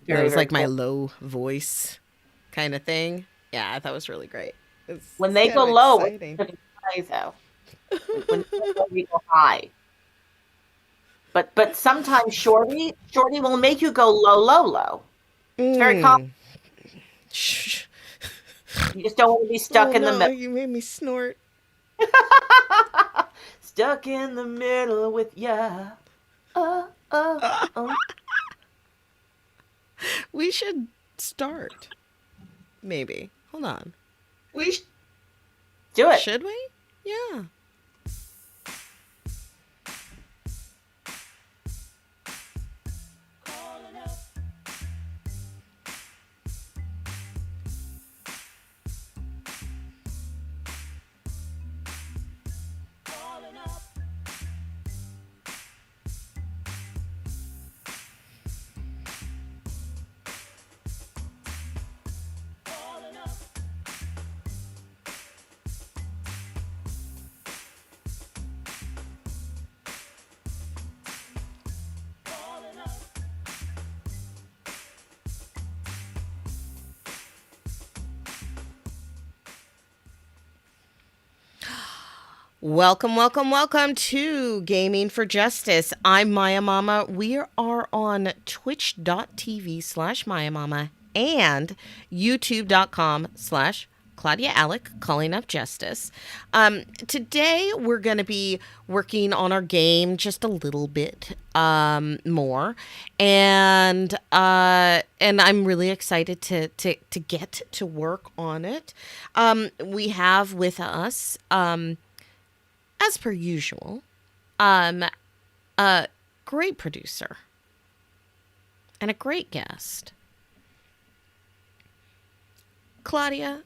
That Very, was very like my cool. low voice kind of thing. Yeah, I thought it was really great. When It's they kind go of low, it's exciting. pretty high though. When they go low, we go high. But sometimes Shorty will make you go low, low, low. It's very common. Mm. Shh. You just don't want to be Oh stuck in the no, middle. you made me snort. Stuck in the middle with ya. Oh, oh. We should start. Maybe. Hold on. We should do it. Should we? Yeah. Welcome, welcome, welcome to Gaming for Justice. I'm Maya Mama. We are on twitch.tv/ Maya Mama and youtube.com/ Claudia Alec calling up justice. Today we're going to be working on our game just a little bit more, and I'm really excited to get to work on it. We have with us as per usual, a great producer and a great guest. Claudia,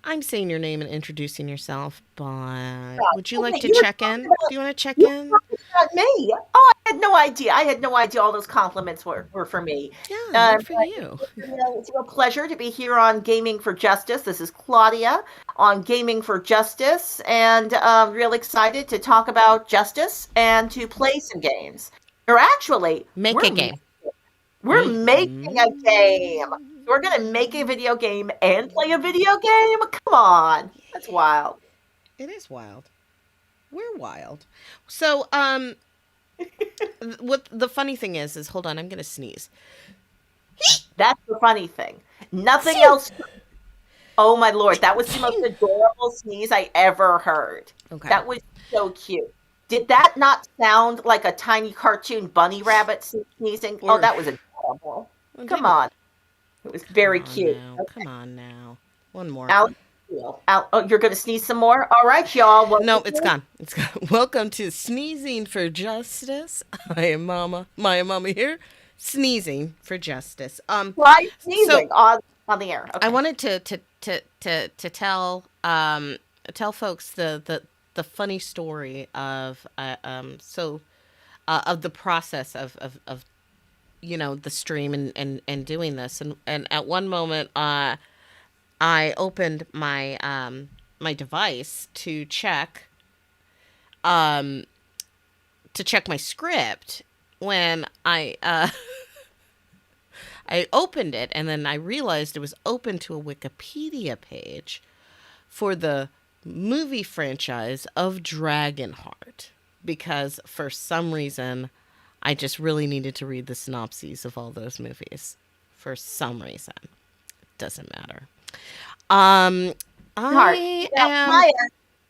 I'm saying your name and introducing yourself, but would you like to You were check talking in? Do about you want to check you were in? talking about me. Oh, I had no idea. I had no idea all those compliments were for me. Yeah, they're for But you. it's a real pleasure to be here on Gaming for Justice. This is Claudia on Gaming for Justice, and real excited to talk about justice and to play some games. Or actually, Make a game. we're making a game. Mm-hmm. We're gonna make a video game and play a video game. Come on, that's wild. It is wild. We're wild. So, what the funny thing is hold on, I'm gonna sneeze. That's the funny thing. Nothing Phew! else. Oh my lord, that was the most adorable sneeze I ever heard. Okay. That was so cute. Did that not sound like a tiny cartoon bunny rabbit sneezing? Oh, Or that was adorable. did Come it? on. It was Come very on cute. now. Okay. Come on now. One more. Alex, oh, you're going to sneeze some more? All right, y'all. No, it's gone. It's gone. Welcome to Sneezing for Justice. I am Mama. Maya Mama here. Sneezing for Justice. Why So sneezing on the air? I Okay. wanted to tell folks the funny story of of the process of the stream and doing this, and at one moment I opened my my device um to check my script when I opened it, and then I realized it was open to a Wikipedia page for the movie franchise of Dragonheart, because for some reason I just really needed to read the synopses of all those movies. For some reason, doesn't matter. Um, Heart. I Now, am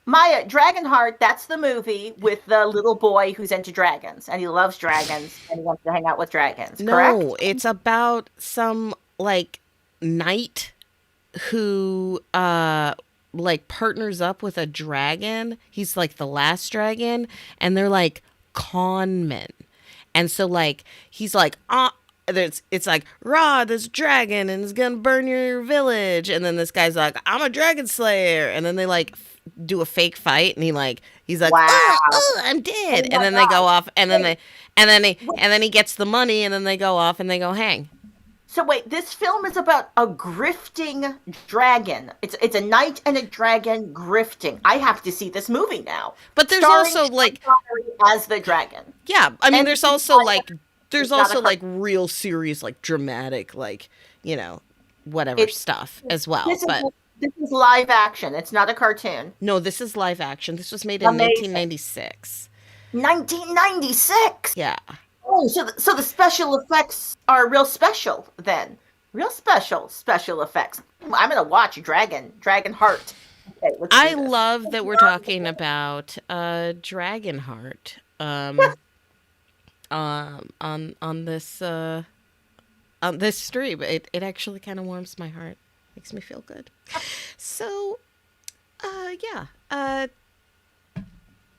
Maya, Dragonheart, that's the movie with the little boy who's into dragons and he loves dragons and he wants to hang out with dragons, correct? no. It's about some like knight who like partners up with a dragon. He's like the last dragon, and they're like con men. And so like he's like it's like raw this dragon and it's gonna burn your village, and then this guy's like I'm a dragon slayer, and then they like do a fake fight, and he's like Wow. I'm dead, Oh and my then they go gosh. off, and then Wait, he gets the money, and then they go off and they go hang. so wait, this film is about a grifting dragon. It's a knight and a dragon grifting. I have to see this movie now. But there's Starring also Sean like Connery as the dragon. yeah, I mean And there's also like There's It's not a also car- like real serious, like dramatic, like, you know, whatever it's stuff as well. this is But this is live action. It's not a cartoon. no, this is live action. This was made in Amazing. 1996. 1996. Yeah. Oh, so the special effects are real special then. Real special effects. I'm gonna watch Dragon Heart. Okay, let's I do this. love that we're talking about Dragonheart on this stream. It actually kind of warms my heart. Makes me feel good. So, yeah.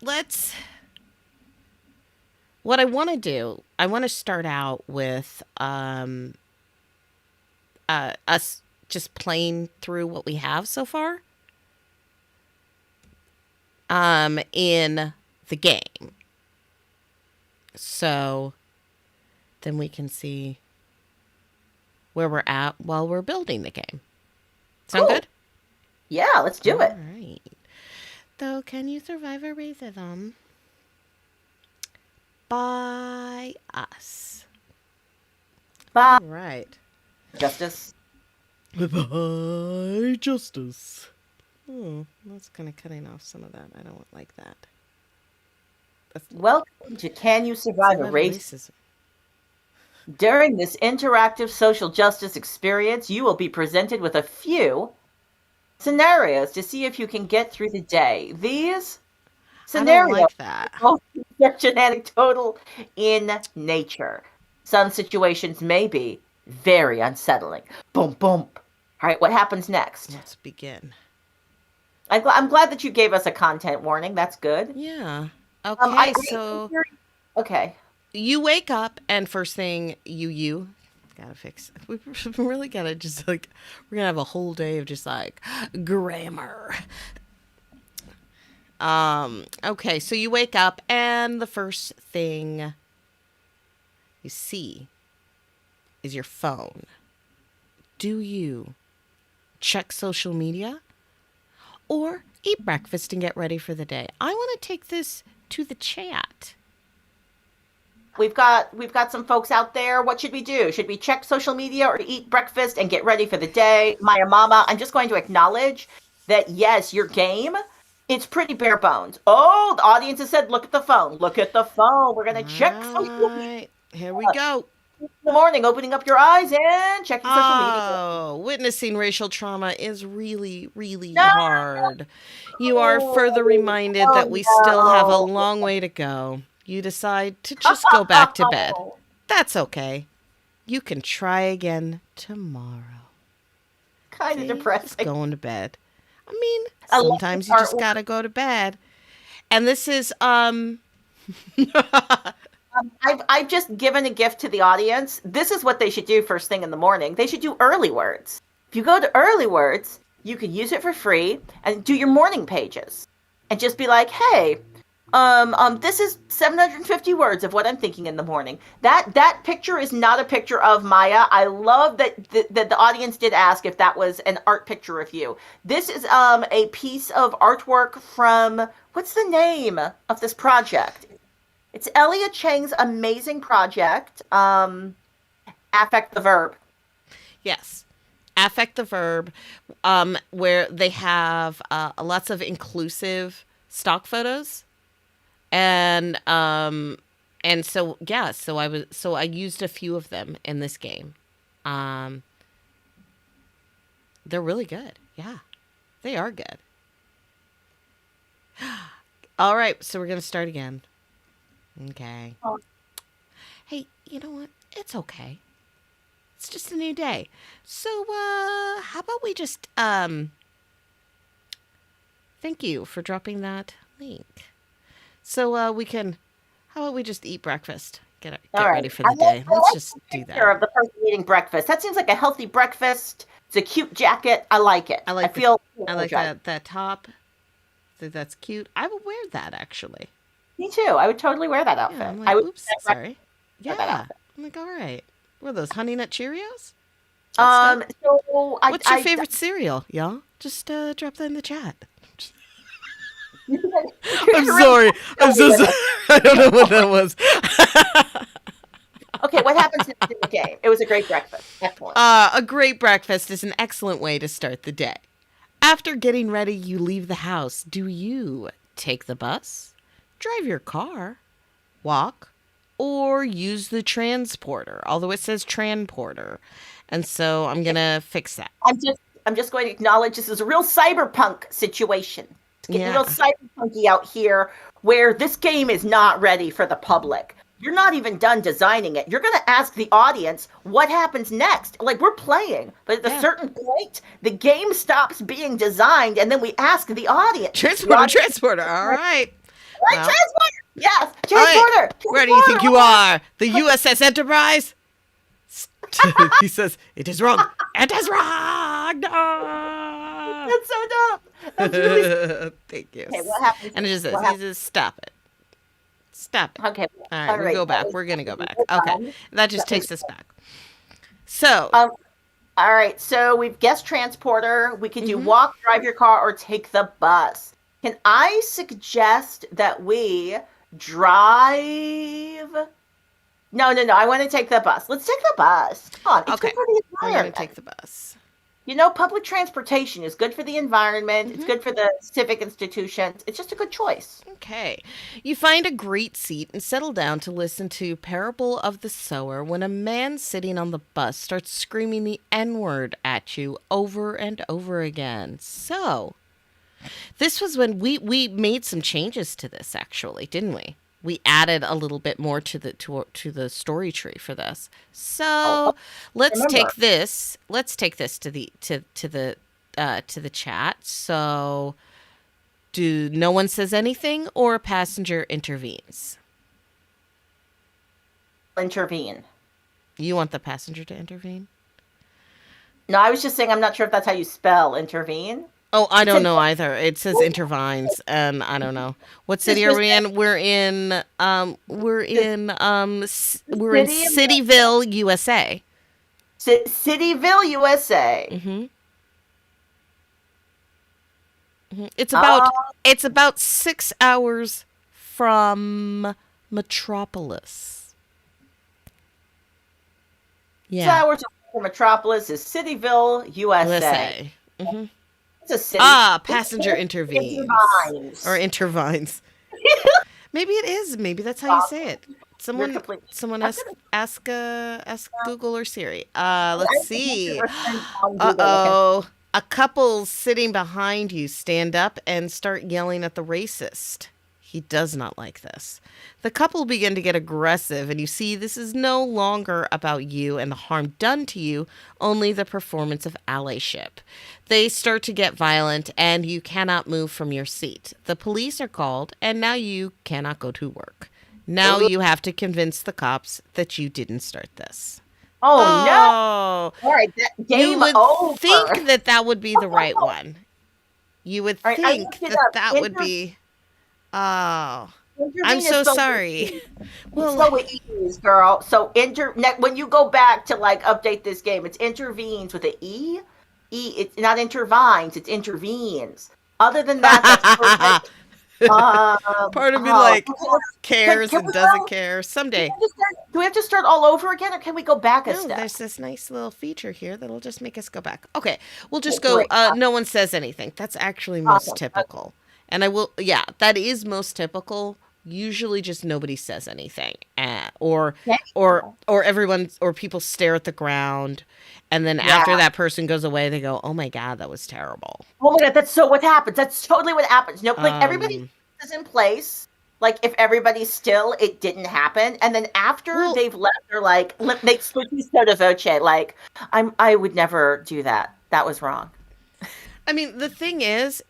Let's what I want to do, I want to start out with us just playing through what we have so far in the game. So then we can see where we're at while we're building the game. Sound Cool. good? Yeah, let's do it. All right. Though, can you survive a racism? By us. Bye, All right. Justice. By justice. Oh, that's kind of cutting off some of that. I don't like that. Welcome to Can You Survive a Race? Racism. During this interactive social justice experience, you will be presented with a few scenarios to see if you can get through the day. These I don't scenarios like that. are such an anecdotal in nature. Some situations may be very unsettling. Boom, boom. All right, what happens next? Let's begin. I'm glad that you gave us a content warning. That's good. Yeah. Okay, so okay. you wake up and first thing you gotta fix. We really gotta just like we're gonna have a whole day of just like grammar. Okay, so you wake up and the first thing you see is your phone. Do you check social media or eat breakfast and get ready for the day? I want to take this to the chat. We've got some folks out there. What should we do? Should we check social media or eat breakfast and get ready for the day? Maya Mama, I'm just going to acknowledge that yes, your game, it's pretty bare bones. Oh, the audience has said, look at the phone. Look at the phone. We're going to check social media. Here we go. In the morning, opening up your eyes and checking social media. Oh, witnessing racial trauma is really, really hard. You are further reminded that we still have a long way to go. You decide to just go back to bed. That's okay. You can try again tomorrow. Kind of depressing. Just going to bed. I mean, sometimes you just gotta go to bed. And this is I've just given a gift to the audience. This is what they should do first thing in the morning. They should do early words. If you go to early words, you can use it for free and do your morning pages. And just be like, hey, this is 750 words of what I'm thinking in the morning. That picture is not a picture of Maya. I love that the audience did ask if that was an art picture of you. This is a piece of artwork from, what's the name of this project? It's Elliot Chang's amazing project, Affect the Verb. Yes. Affect the Verb, where they have lots of inclusive stock photos. And so yeah, so I used a few of them in this game. They're really good. Yeah. They are good. All right, so we're going to start again. Okay. Oh. Hey, you know what? It's okay. It's just a new day. So, how about we just, thank you for dropping that link. So, how about we just eat breakfast? Get ready for the day. Let's just do that. Of the person eating breakfast. That seems like a healthy breakfast. It's a cute jacket. I like it. I like that top. I think that's cute. I would wear that actually. Me too. I would totally wear that outfit. Yeah, I'm like, oops, sorry. Yeah. I'm like, all right. What are those, Honey Nut Cheerios? What's your favorite cereal, y'all? Just drop that in the chat. I'm sorry. I'm so sorry. I don't know what that was. Okay, what happens next in the game? It was a great breakfast. Excellent. A great breakfast is an excellent way to start the day. After getting ready, you leave the house. Do you take the bus, drive your car, walk, or use the transporter? Although it says transporter. And so I'm going to fix that. I'm just going to acknowledge this is a real cyberpunk situation. It's getting real cyberpunky out here where this game is not ready for the public. You're not even done designing it. You're going to ask the audience what happens next. Like, we're playing, but at a certain point, the game stops being designed, and then we ask the audience. Transporter. All right. Well, transporter. Yes, transporter. Right. Where do you think you are? The USS Enterprise? He says, it is wrong. It is wrong. No. That's so dumb. That's really... Thank you. Okay, what happens? And it just says, he says, stop it. Stop it. Okay. All right, we go back. We're going to go back. Okay. That just takes us back. So. All right. So we've guessed transporter. We could do walk, drive your car, or take the bus. Can I suggest that we drive? No. I want to take the bus. Let's take the bus. Come on. It's good for the environment. We're going to take the bus. You know, public transportation is good for the environment. It's good for the civic institutions. It's just a good choice. Okay. You find a great seat and settle down to listen to Parable of the Sower when a man sitting on the bus starts screaming the N-word at you over and over again. So, this was when we made some changes to this, actually, didn't we? We added a little bit more to the story tree for this. So let's take this to the chat. So, do no one says anything or a passenger intervenes? Intervene. You want the passenger to intervene? No, I was just saying I'm not sure if that's how you spell intervene. Oh, I don't know either. It says intervines, and I don't know. What city are we in? We're in Cityville, USA. Cityville, USA. It's about 6 hours from Metropolis. Yeah. 6 hours from Metropolis is Cityville, USA. It's a city. Passenger intervenes. Or intervines. Maybe it is. Maybe that's how you say it. Someone ask Google or Siri. Let's see. Uh-oh. A couple sitting behind you stand up and start yelling at the racist. He does not like this. The couple begin to get aggressive, and you see this is no longer about you and the harm done to you, only the performance of allyship. They start to get violent, and you cannot move from your seat. The police are called, and now you cannot go to work. Now you have to convince the cops that you didn't start this. Oh no! All right, game over. You would think that would be the right one. You would think that would be... Oh, I'm so sorry. Well, so it is, girl. So when you go back to update this game, it's intervenes with an E. It's not intervines, it's intervenes. Other than that, that's perfect. Part of me cares and doesn't care. Someday. Do we have to start all over again, or can we go back a step? There's this nice little feature here that'll just make us go back. Okay, we'll just go. No one says anything. That's actually most typical. And that is most typical. Usually just nobody says anything. Or people stare at the ground. And then after that person goes away, they go, oh my God, that was terrible. Oh my God, that's so what happens. That's totally what happens. No, everybody is in place. If everybody's still, it didn't happen. And then after they've left, they're they switch sotto voce. I would never do that. That was wrong. I mean, the thing is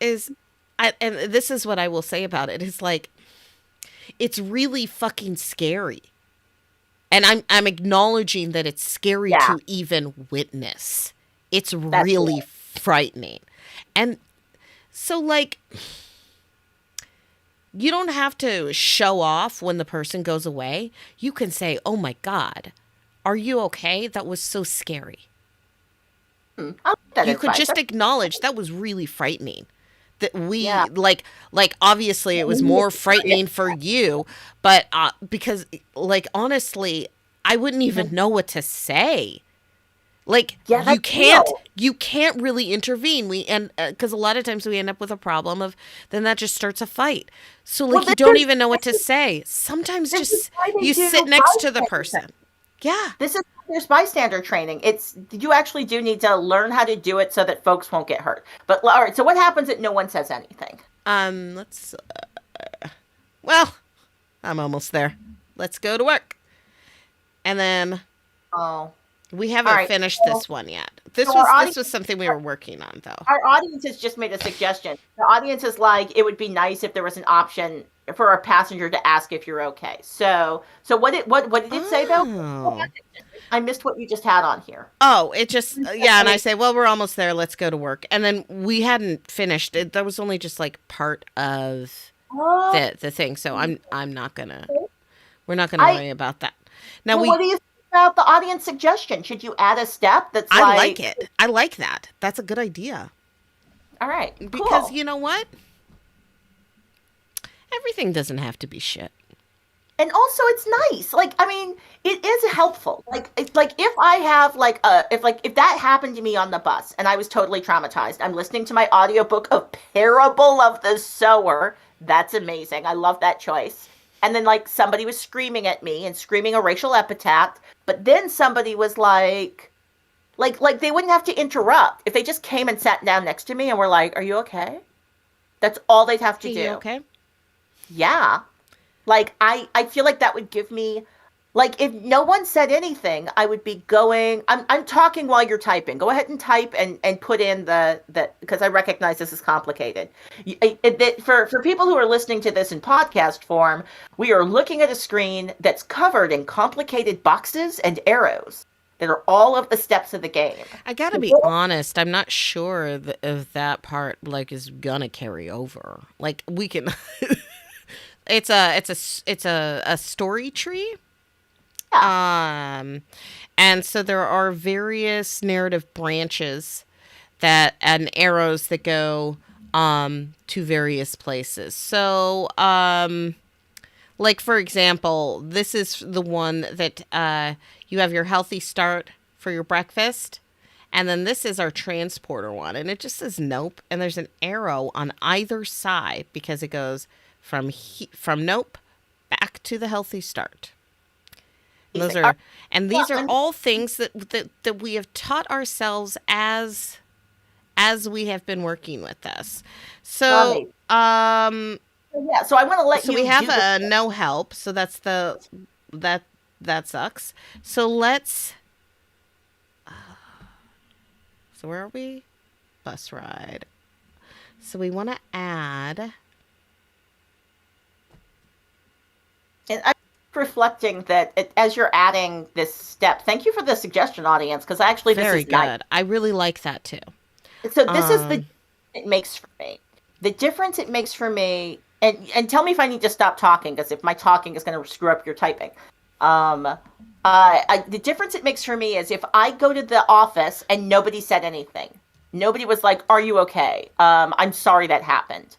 and this is what I will say about it, is it's really fucking scary. And I'm acknowledging that it's scary to even witness. It's really frightening. And so you don't have to show off when the person goes away. You can say, oh my God, are you okay? That was so scary. You could just acknowledge that was really frightening. That we obviously it was more frightening for you, but because honestly, I wouldn't even Mhm. know what to say. Like Yeah, that's real. you can't really intervene. We and because a lot of times we end up with a problem of then that just starts a fight. So Well, like you don't even know what to say. Sometimes this is just why they you sit do next to the bystander person. training. Yeah. This is why there's bystander training. It's you actually do need to learn how to do it so that folks won't get hurt. But all right, so what happens if no one says anything? Let's well, I'm almost there. Let's go to work. And then Oh, we all haven't right. finished So, this one yet. so our This audience, was something we were working on though. our audience has just made a suggestion. The audience is like, it would be nice if there was an option for a passenger to ask if you're okay. So what did it say though? Oh. I missed what you just had on here. Oh, it just yeah, and I say, well, we're almost there. Let's go to work. And then we hadn't finished. That was only just like part of Oh, the thing. So I'm not gonna. We're not gonna I worry about that. Now well, what we. do you think about the audience suggestion? Should you add a step that's I like like, it. I like that. That's a good idea all right, because cool. you know what? Everything doesn't have to be shit. And also it's nice. Like, I mean, it is helpful. Like if I have like a if that happened to me on the bus and I was totally traumatized, I'm listening to my audiobook of Parable of the Sower. That's amazing. I love that choice. And then like somebody was screaming at me and screaming a racial epithet, but then somebody was like they wouldn't have to interrupt. If they just came and sat down next to me and were like, "Are you okay?" That's all they'd have to Hey, you do. okay? Yeah. Like I feel like that would give me like if no one said anything, I would be going I'm talking while you're typing. Go ahead and type and put in the because I recognize this is complicated. For people who are listening to this in podcast form, we are looking at a screen that's covered in complicated boxes and arrows that are all of the steps of the game. I gotta be honest. I'm not sure if that part like is gonna carry over. Like we can. It's a story tree. Yeah, Um, and so there are various narrative branches that and arrows that go to various places. So like for example, this is the one that you have your healthy start for your breakfast. And then this is our transporter one, and it just says nope. And there's an arrow on either side because it goes from nope back to the healthy start. And those amazing. are and Well, these are I'm all things that we have taught ourselves as we have been working with this. So amazing. Yeah, so I want to let so we you have do the a no help. So that's that that sucks. So let's. So where are we? Bus ride. So we want to add. And I'm reflecting that as you're adding this step, thank you for the suggestion, audience, because actually this Very is nice. good. I really like that too. So this is the Um, it makes for me. The difference it makes for me, and tell me if I need to stop talking, because if my talking is going to screw up your typing. The difference it makes for me is if I go to the office and nobody said anything, nobody was like, "Are you okay?" I'm sorry that happened.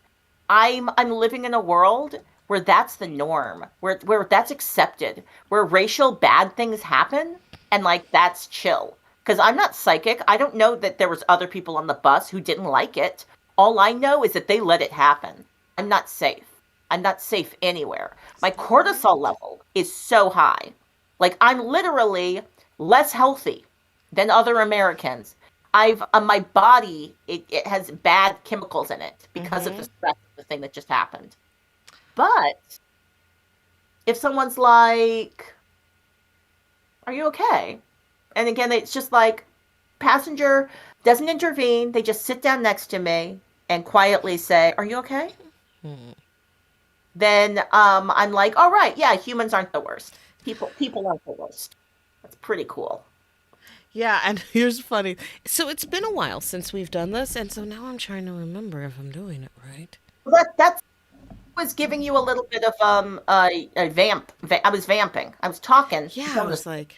I'm living in a world where that's the norm, where that's accepted, where racial bad things happen, and like that's chill. Because I'm not psychic. I don't know that there was other people on the bus who didn't like it. All I know is that they let it happen. I'm not safe. I'm not safe anywhere. My cortisol level is so high. Like I'm literally less healthy than other Americans. I've my body it has bad chemicals in it because of the mhm. stress of the thing that just happened. But if someone's like, "Are you okay?" And again, it's just like passenger doesn't intervene. They just sit down next to me and quietly say, "Are you okay?" Hmm. Then I'm like, "All right, yeah, humans aren't the worst. People aren't the worst." That's pretty cool. Yeah, and here's funny. So it's been a while since we've done this, and so now I'm trying to remember if I'm doing it right. Well, that was giving you a little bit of a vamp. I was vamping. I was talking Yeah, I was like,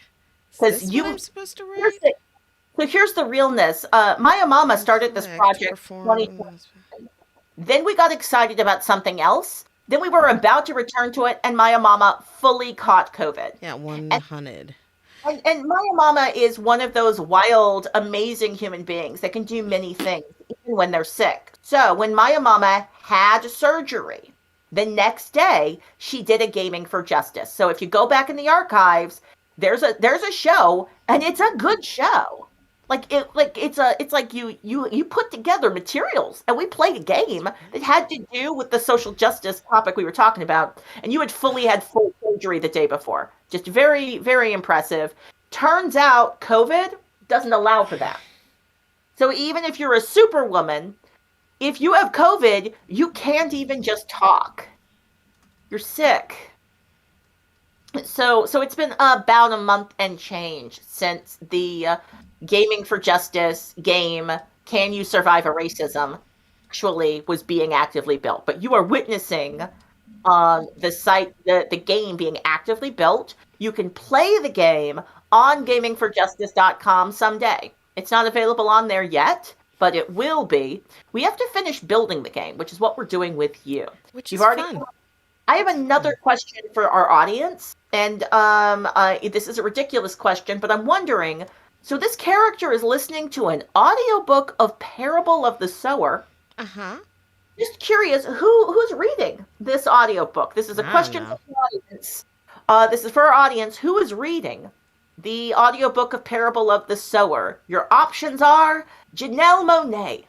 is because this what I'm you. supposed to Here's write? the so here's the realness. Maya Mama started this Conflict, project 20. perform. Then we got excited about something else. Then we were about to return to it, and Maya Mama fully caught COVID. Yeah, And 100. And Maya Mama is one of those wild, amazing human beings that can do many things, even when they're sick. So when Maya Mama had surgery, the next day she did a Gaming for Justice. So if you go back in the archives, there's a show, and it's a good show. It's like you put together materials, and we played a game that had to do with the social justice topic we were talking about, and you had fully had full surgery the day before. Just very, very impressive. Turns out COVID doesn't allow for that. So even if you're a superwoman, if you have COVID, you can't even just talk. You're sick. So it's been about a month and change since the Gaming for Justice game Can You Survive a Racism actually was being actively built. But you are witnessing the site, the game being actively built. You can play the game on gamingforjustice.com someday. It's not available on there yet, but it will be. We have to finish building the game, which is what we're doing with you. Which You've is already. fun. I have another question for our audience, and this is a ridiculous question, but I'm wondering. So this character is listening to an audiobook of Parable of the Sower. Uh-huh. Just curious, who's reading this audiobook? This is a I don't question know. for the audience. This is for our audience. Who is reading the audiobook of Parable of the Sower? Your options are Janelle Monáe.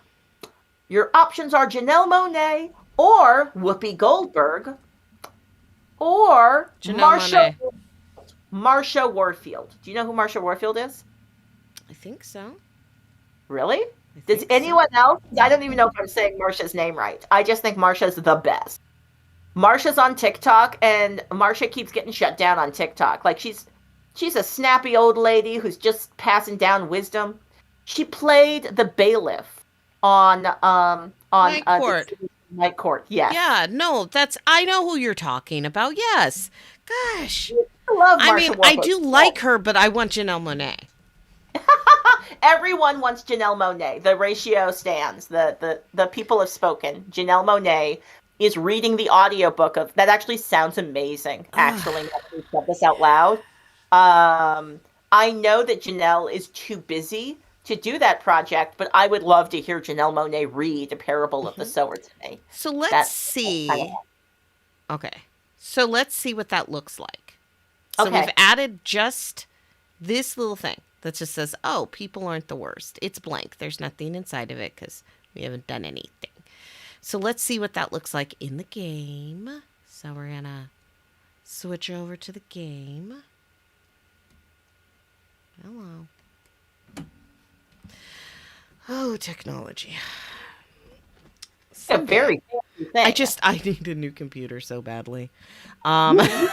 Your options are Janelle Monáe or Whoopi Goldberg or Janelle Monáe. Marsha Warfield. Do you know who Marsha Warfield is? I think so. Really? I Does think anyone so. else? I don't even know if I'm saying Marsha's name right. I just think Marsha's the best. Marsha's on TikTok, and Marsha keeps getting shut down on TikTok. Like she's a snappy old lady who's just passing down wisdom. She played the bailiff on Night Court. Night Court. Yes, Yeah, no, I know who you're talking about. Yes. Gosh. I love I Marsha mean, I Warfield. do like her, but I want Janelle Monáe. Everyone wants Janelle Monáe. The ratio stands. The people have spoken. Janelle Monáe is reading the audiobook of that. Actually sounds amazing. Actually, now that we said this out loud. I know that Janelle is too busy to do that project, but I would love to hear Janelle Monáe read The Parable of the Mhm. Sower to me. So let's That's kind of see. Okay. So let's see what that looks like. So okay. we've added just this little thing that just says, oh, people aren't the worst. It's blank. There's nothing inside of it because we haven't done anything. So let's see what that looks like in the game. So we're going to switch over to the game. Hello. Oh, technology. A Someday. very fancy thing. I need a new computer so badly. Actually,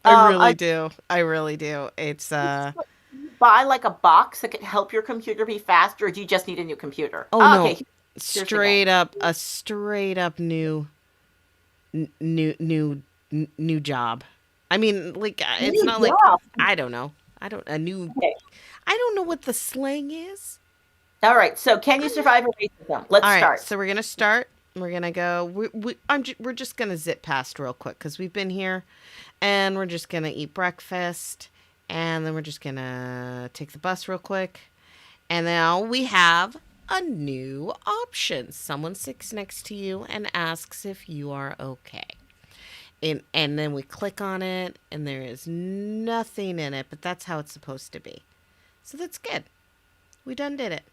I really do. I really do. It's buy like a box that could help your computer be faster, or do you just need a new computer? oh Ah, no, okay, here's the straight up a straight up new job. I mean, like it's new not like job. I don't know. I don't a new Okay. I don't know what the slang is. All right. So, can you survive racism? Let's All right, start. so we're gonna start. We're gonna go. We're just gonna zip past real quick because we've been here, and we're just gonna eat breakfast, and then we're just gonna take the bus real quick, and now we have a new option. Someone sits next to you and asks if you are okay. And then we click on it, and there is nothing in it, but that's how it's supposed to be. So that's good. We done did it.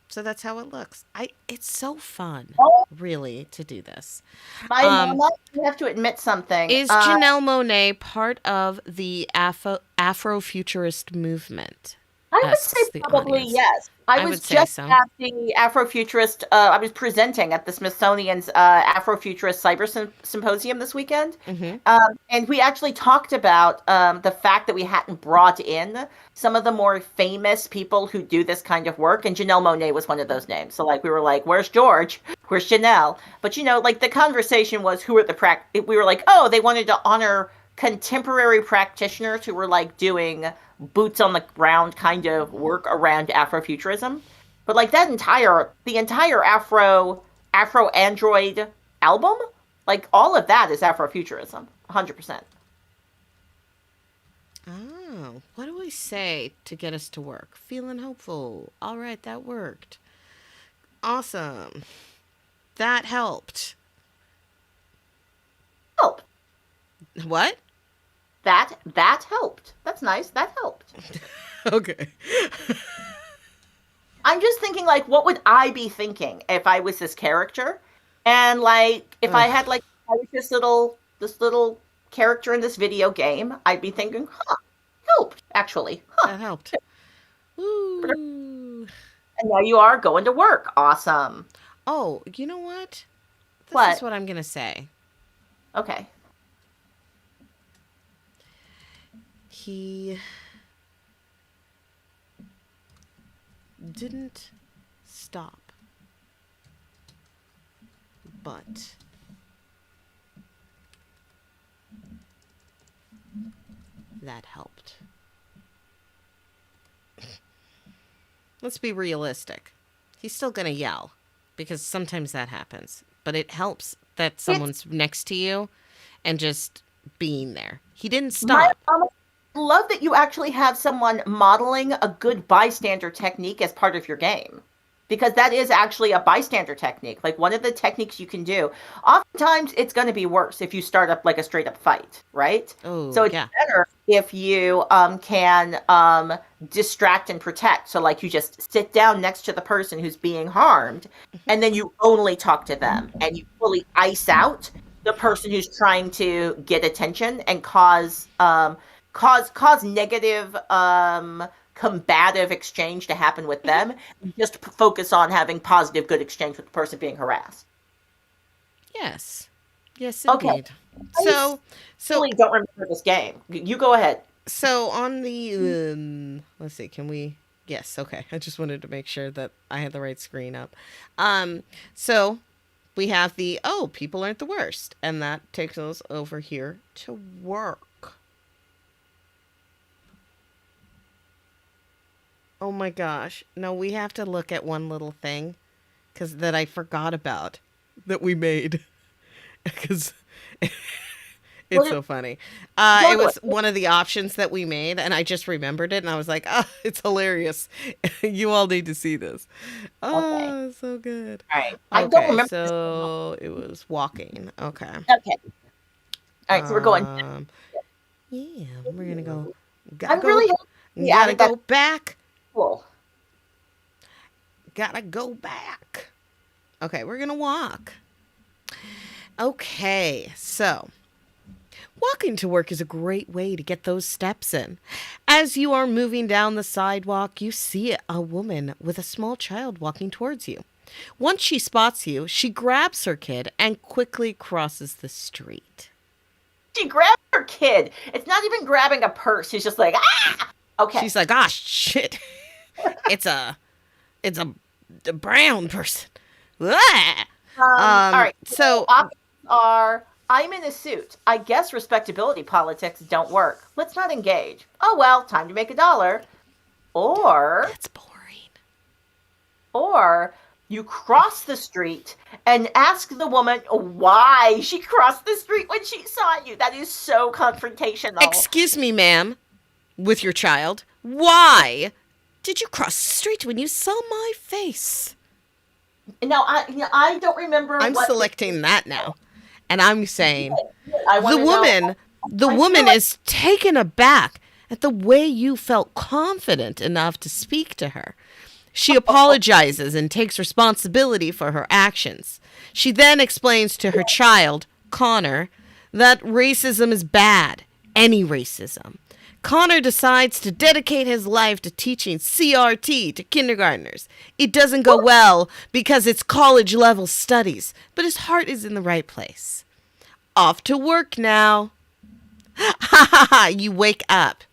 So that's how it looks. It's so fun, Oh, really, to do this. my Um, mama, you have to admit something. is Janelle Monáe part of the Afrofuturist movement? I would say Asks the probably audience. yes. I I was would say just so. at the Afrofuturist. I was presenting at the Smithsonian's Afrofuturist Cyber Symposium this weekend, Mm-hmm. and we actually talked about the fact that we hadn't brought in some of the more famous people who do this kind of work, and Janelle Monáe was one of those names. So, like, we were like, "Where's George? Where's Janelle?" But like the conversation was, who are the We were like, "Oh, they wanted to honor contemporary practitioners who were like doing boots on the ground kind of work around Afrofuturism." But like the entire Afro Android album, like all of that is Afrofuturism, 100%. say to get us to work? Feeling hopeful. All right, that worked. Awesome. That helped. Help. What? That helped. That's nice. That helped. Okay. I'm just thinking, like, what would I be thinking if I was this character? And like, if I Ugh, had like, I was this little character in this video game, I'd be thinking, huh, helped actually, huh? that helped. Woo. And now you are going to work. Awesome. Oh, you know what? This is What? what I'm going to say. Okay. He didn't stop, but that helped. Let's be realistic. He's still going to yell because sometimes that happens, but it helps that It's someone's next to you and just being there. He didn't my stop. love that you actually have someone modeling a good bystander technique as part of your game. Because that is actually a bystander technique. Like one of the techniques you can do. Oftentimes it's going to be worse if you start up like a straight up fight, right? Oh, So it's yeah. better if you can distract and protect. So like you just sit down next to the person who's being harmed and then you only talk to them and you fully ice out the person who's trying to get attention and cause negative combative exchange to happen with Mhm. them. Just focus on having positive good exchange with the person being harassed. Yes. Yes, Okay, indeed. I So, so, really don't remember this game. You go ahead. so on the, let's see, can we, yes, okay. I just wanted to make sure that I had the right screen up. So we have the, oh, people aren't the worst. And that takes us over here to work. Oh my gosh. No, we have to look at one little thing because that I forgot about that we made because it's What, so funny. go It to it. was one of the options that we made, and I just remembered it, and I was like, "Oh, it's hilarious! You all need to see this. Okay. Oh, so good." All right. I don't Okay, remember this. so it was walking. Okay. Okay. All right. So we're going. Um. Yeah, we're gonna go. Gotta I'm go. really happy we Gotta added that go back. tool. Gotta go back. Okay, we're gonna walk. Okay, so walking to work is a great way to get those steps in. As you are moving down the sidewalk, you see a woman with a small child walking towards you. Once she spots you, she grabs her kid and quickly crosses the street. She grabbed her kid. It's not even grabbing a purse. She's just like, ah! Okay. She's like, "Ah, shit! It's a brown person." Ah! All right. So So options are I'm in a suit. I guess respectability politics don't work. Let's not engage. Oh well, time to make a dollar. Or that's boring. or you cross the street and ask the woman why she crossed the street when she saw you. That is so confrontational. Excuse me, ma'am, with your child. Why did you cross the street when you saw my face? Now I don't remember I'm what selecting that now. And I'm saying I the want to know. woman is taken aback at the way you felt confident enough to speak to her. She apologizes and takes responsibility for her actions. She then explains to her child, Connor, that racism is bad, any racism. Connor decides to dedicate his life to teaching CRT to kindergartners. It doesn't go well because it's college level studies, but his heart is in the right place. Off to work now. Ha ha ha! You wake up.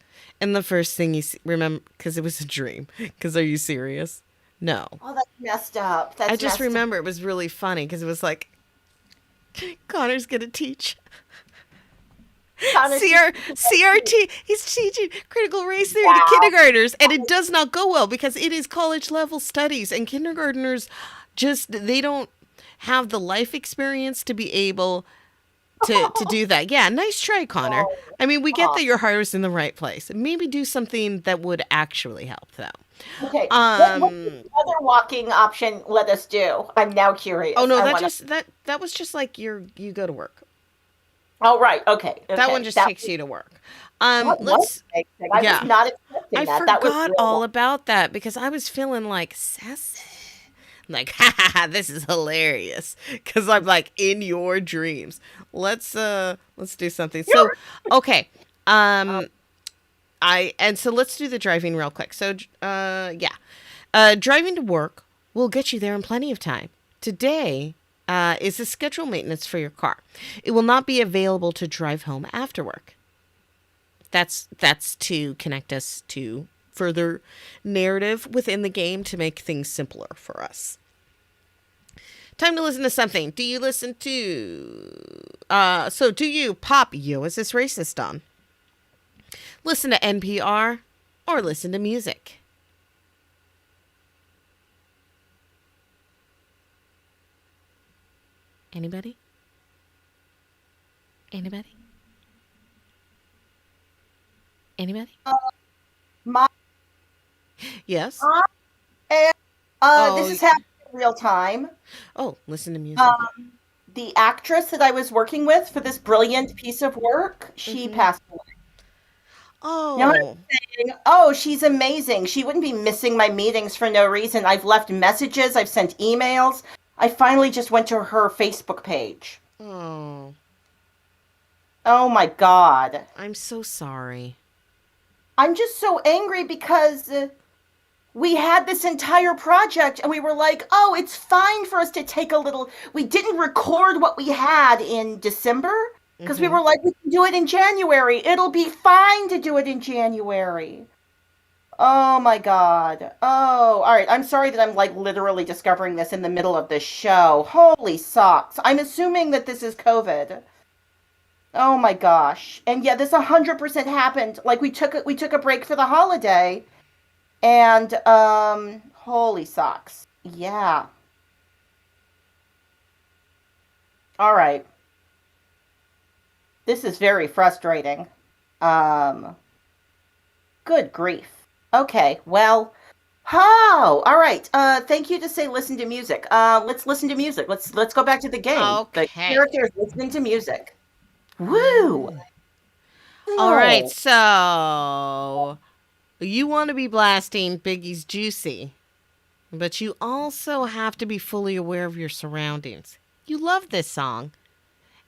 And the first thing you see, remember, because it was a dream. Because are you serious? No. Oh, that's messed up. I That's just messed up. remember it was really funny because it was like, Connor's going to teach Connor, CRT. He's teaching critical race theory to wow. kindergartners. And it does not go well because it is college level studies. And kindergartners just, they don't have the life experience to be able to do that. Yeah, nice try, Connor. Oh, I mean, we get aw. that your heart is in the right place. Maybe do something that would actually help, though. Okay. What did Um. the other walking option let us do? I'm now Oh curious. no, I that want to. just that was just like you go to work. Oh, right. Okay. That one Okay. just takes you to work. That was Let's amazing. I was yeah. not expecting I that. That was forgot real. all about that because I was feeling like sassy. Like, ha ha ha, this is hilarious. Cause I'm like in your dreams. Let's do something. So You're okay. um, Um so let's do the driving real quick. So yeah. Driving to work will get you there in plenty of time. Today is a schedule maintenance for your car. It will not be available to drive home after work. That's to connect us to further narrative within the game to make things simpler for us. Time to listen to something. Do you listen to so do you pop Yo Is This Racist on? Listen to NPR or listen to music? Anybody? Anybody? Anybody? my Yes. and this Oh, is happening in real time. oh, listen to music. Um, the actress that I was working with for this brilliant piece of work, she Mhm. passed away. You know what Oh. I'm saying? Oh, she's amazing. She wouldn't be missing my meetings for no reason. I've left messages, I've sent emails. I finally just went to her Facebook page. Oh. Oh my God. I'm so sorry. I'm just so angry because we had this entire project and we were like, oh, it's fine for us to take a little. We didn't record what we had in December because we Mhm. were like, we can do it in January. It'll be fine to do it in January. Oh my God. Oh, all right. I'm sorry that I'm like literally discovering this in the middle of this show. Holy socks. I'm assuming that this is COVID. Oh my gosh. And yeah, this 100% happened. Like we took a break for the holiday and holy socks. Yeah. All right. This is very frustrating. Um Good grief. Okay. Well, oh, all right. Thank you to say listen to music. Let's listen to music. Let's go back to the game. The Okay. characters listening to music. Woo! Yeah. All right. Oh, So, you want to be blasting Biggie's Juicy, but you also have to be fully aware of your surroundings. You love this song,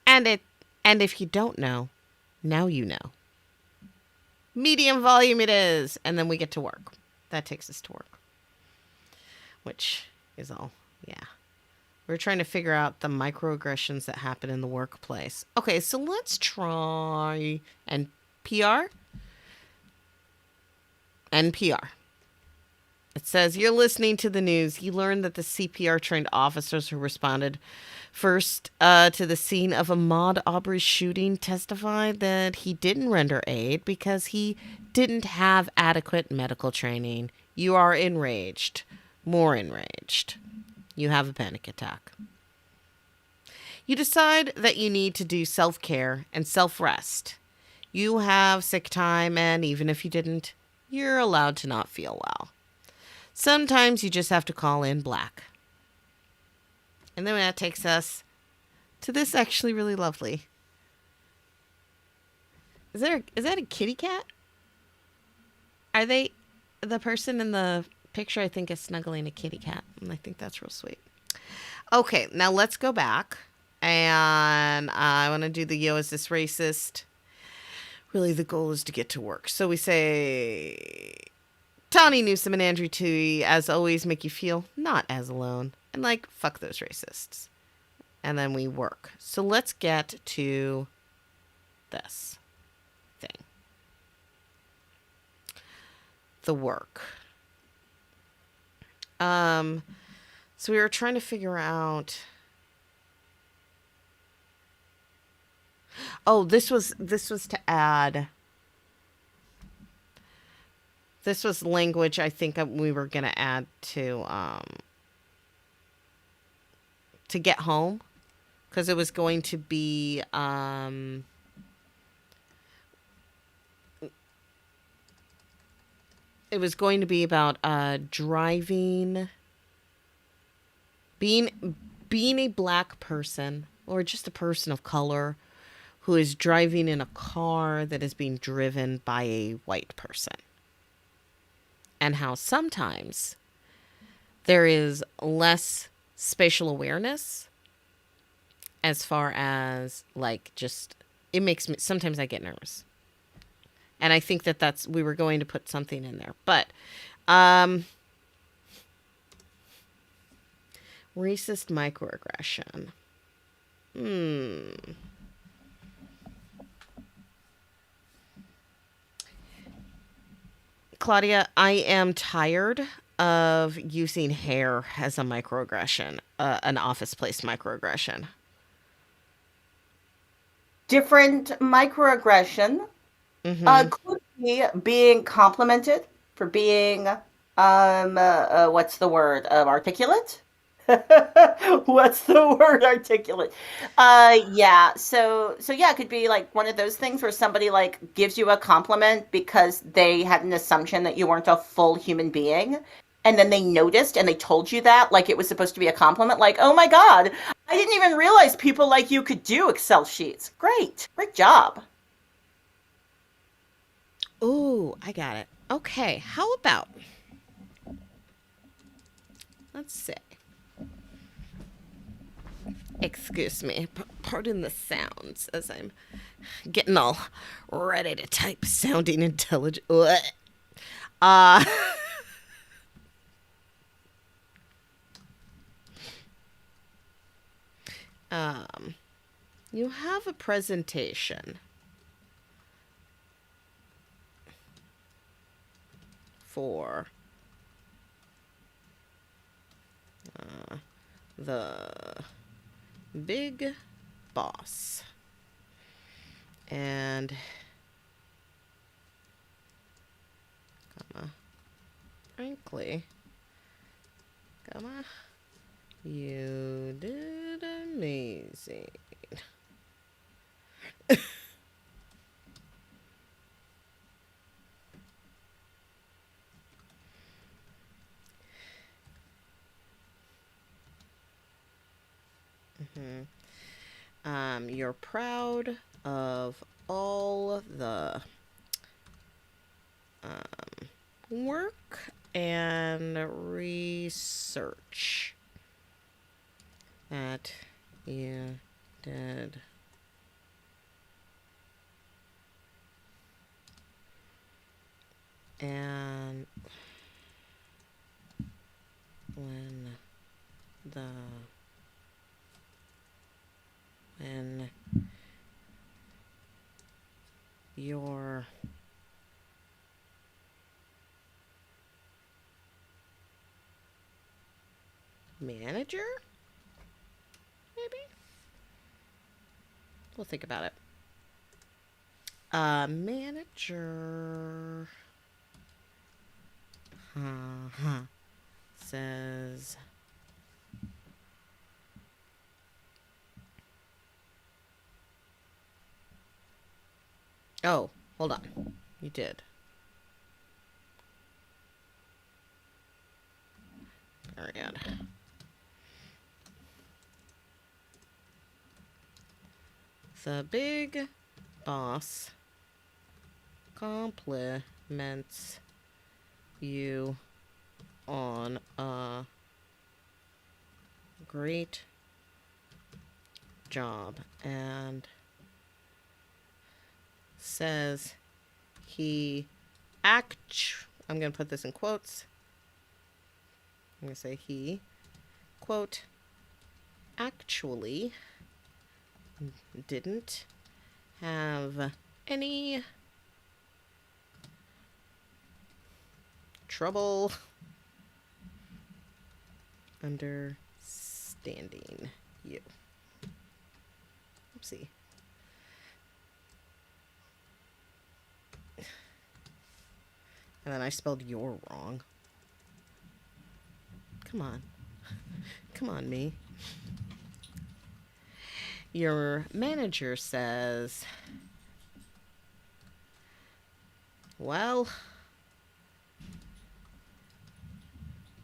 and it and if you don't know, now you know. Medium volume it is, and then we get to work. That takes us to work, which is all. Yeah. We're trying to figure out the microaggressions that happen in the workplace. Okay, so let's try NPR. NPR. It says you're listening to the news. You learned that the CPR trained officers who responded first to the scene of Ahmaud Arbery's shooting testified that he didn't render aid because he didn't have adequate medical training. You are enraged. More enraged. You have a panic attack. You decide that you need to do self care and self rest. You have sick time, and even if you didn't, you're allowed to not feel well. Sometimes you just have to call in black. And then that takes us to this actually really lovely. Is that a kitty cat? Are they the person in the picture I think is snuggling a kitty cat, and I think that's real sweet. Okay, now let's go back. And I want to do the Yo Is This Racist? Really, the goal is to get to work. So we say Tawny Newsom and Andrew Tui, as always, make you feel not as alone. And like, fuck those racists. And then we work. So let's get to this thing. The work. So we were trying to figure out. Oh, this was to add. This was language I think we were gonna add to get home. because it was going to be about driving, being a black person or just a person of color who is driving in a car that is being driven by a white person, and how sometimes there is less spatial awareness as far as like just it makes me sometimes I get nervous. And I think that that's we were going to put something in there. But racist microaggression. Claudia, I am tired of using hair as a microaggression, an office place microaggression. Different microaggression Mm-hmm. could be being complimented for being what's the word? Articulate? What's the word? Articulate. Yeah. So yeah, it could be like one of those things where somebody like gives you a compliment because they had an assumption that you weren't a full human being. And then they noticed and they told you that like it was supposed to be a compliment, like, oh my God, I didn't even realize people like you could do Excel sheets. Great. Great job. Ooh, I got it. Okay, how about let's see. Excuse me, pardon the sounds as I'm getting all ready to type, sounding intelligent. Uh, um, you have a presentation for the big boss, and frankly, you did amazing. You're proud of all the work and research that you did. And when the when your manager, maybe, we'll think about it. Manager says, oh, hold on, you did. Very good. The big boss compliments you on a great job and says he I'm going to put this in quotes. I'm going to say he, quote, actually didn't have any trouble understanding you. Oopsie. And then I spelled your wrong. Come on. Come on, me. Your manager says, well,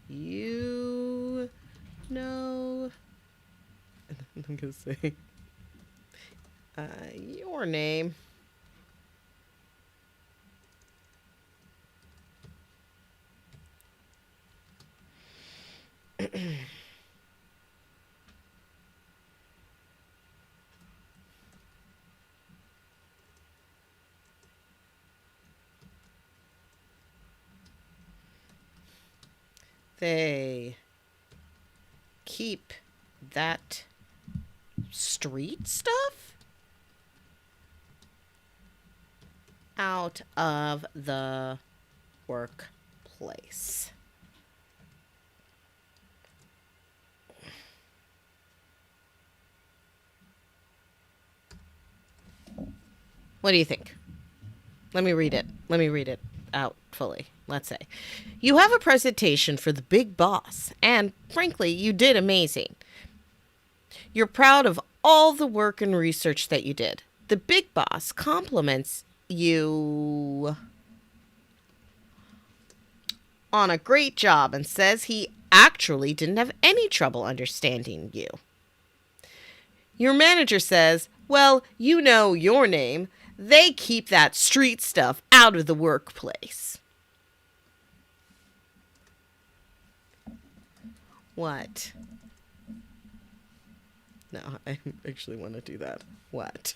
you know, I'm going to say your name. They keep that street stuff out of the workplace. What do you think? Let me read it. Let me read it out fully. Let's say you have a presentation for the big boss, and frankly, you did amazing. You're proud of all the work and research that you did. The big boss compliments you on a great job and says he actually didn't have any trouble understanding you. Your manager says, well, you know your name. They keep that street stuff out of the workplace. What? No, I actually want to do that. What?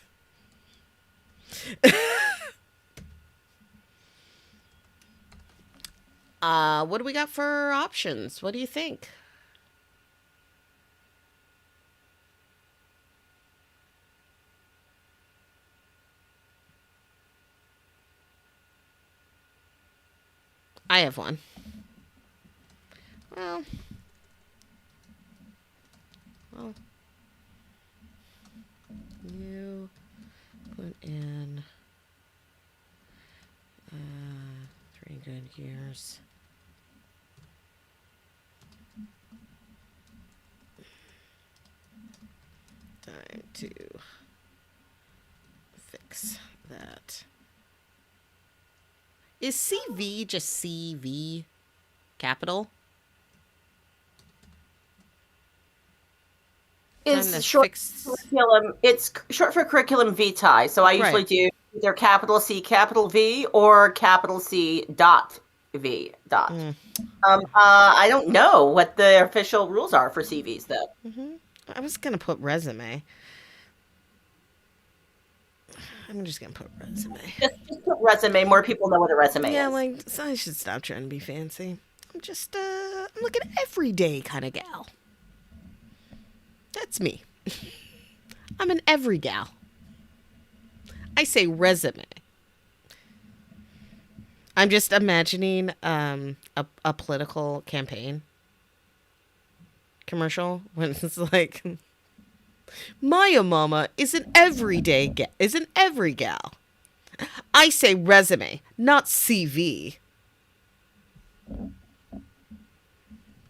What do we got for options? What do you think? I have one. Well, you put in 3 good years. Time to fix that. Is CV just CV capital? It's short curriculum. It's short for curriculum vitae. So I usually do either capital C, capital V, or capital C dot V dot. I don't know what the official rules are for CVs, though. I was gonna put resume. I'm just gonna put resume. Just put resume. More people know what a resume is. Yeah, like so I should stop trying to be fancy. I'm just I'm like an everyday kind of gal. That's me. I'm an every gal. I say resume. I'm just imagining a political campaign commercial when it's like, Maya Mama is an every gal. I say resume, not CV.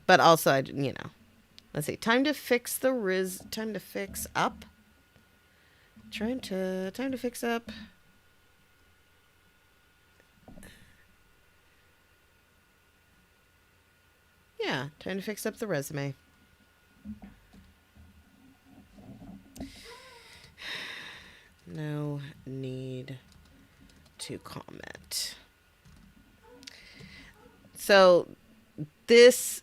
But also, let's see. Time to fix up. Time to fix up. Yeah, time to fix up the resume. No need to comment. So this